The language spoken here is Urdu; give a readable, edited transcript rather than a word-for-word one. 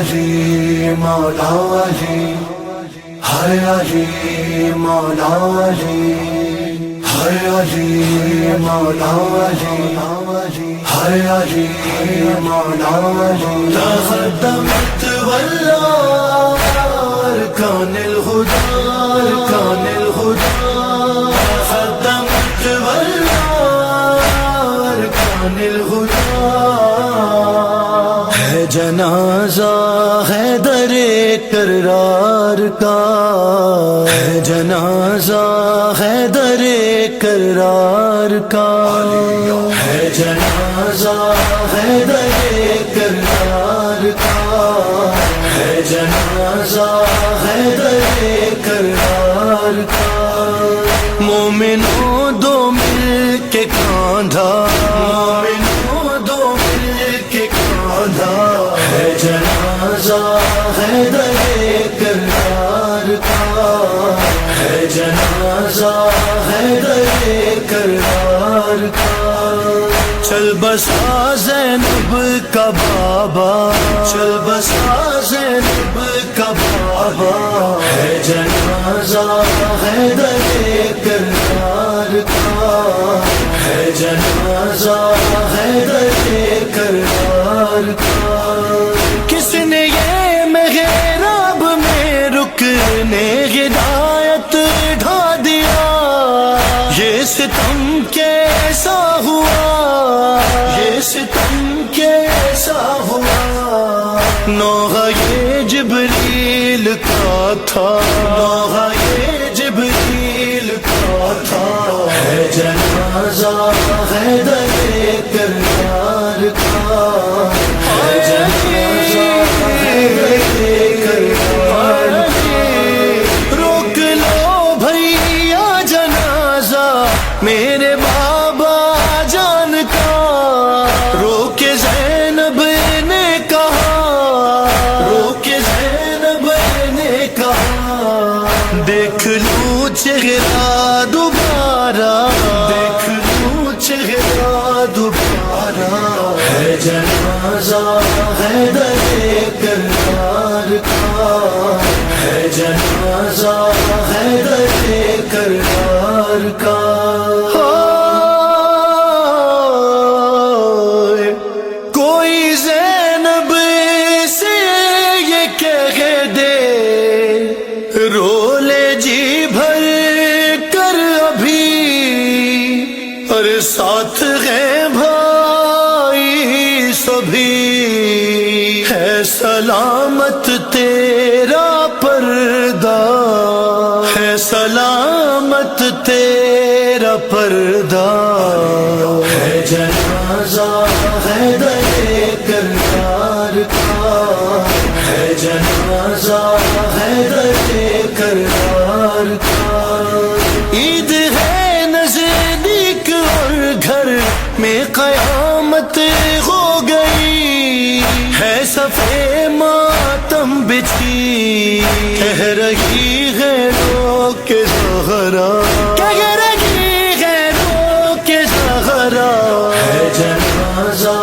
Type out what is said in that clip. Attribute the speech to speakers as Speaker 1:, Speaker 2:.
Speaker 1: علی مولا علی، ہے علی مولا علی، ہے علی مولا علی، ہے علی مولا علی. تقدمت والله أركان الهدى، أركان الهدى، تقدمت والله أركان الهدى. ہے جنازہ حیدر کرار کا، ہے جنازہ حیدر کرار کا، ہے جنازہ حیدر کرار کا، ہے جنازہ حیدر کرار کا. مومنوں دو مل کے کاندھا، مومنوں دو مل کے کاندھا، ہے جنازہ حیدر کرار کا، ہے جنازہ حیدر کرار کا. چل بسا زینب کا بابا، چل بسا زینب کا بابا، ہے جنازہ حیدر کرار کا، ہے جنازہ حیدر کرار کا. کس نے یہ محراب میں رکنے ہدایت ڈھا دیا، یہ ستم کیسا ہوا، یہ ستم کیسا ہوا. نوحہ یہ جبریل کا تھا، نوحہ یہ جبریل کا تھا، ہے جنازہ حیدر کرار کا، ہے جنازہ حیدر کرار کا. روک لو بھیا جنازہ میرے بابا جان کا، روکے زینب نے کہا، روکے زینب نے کہا. دیکھ لوں چہرہ دوبارہ، دیکھ لوں چہرہ دوبارہ، ہے جنازہ حیدر کرار کا، ہے جنازہ حیدر کرار کا. کوئی زینب سے یہ کہہ دے، رو لے جی بھر کر ابھی، اور ساتھ ہیں بھائی سبھی، ہے سلامت تیرا پردہ، ہے سلامت تیرا پردہ. ہے جنازہ حیدر کرار کا، ہے جنازہ حیدر کرار کا. عید ہے نزدیک اور گھر میں قیامت ہو گئی، ہے صفے ماتم بچھی، کہہ رہی ہے رو کے زہرا، کہہ رہی ہے رو کے زہرا. ہے جنازہ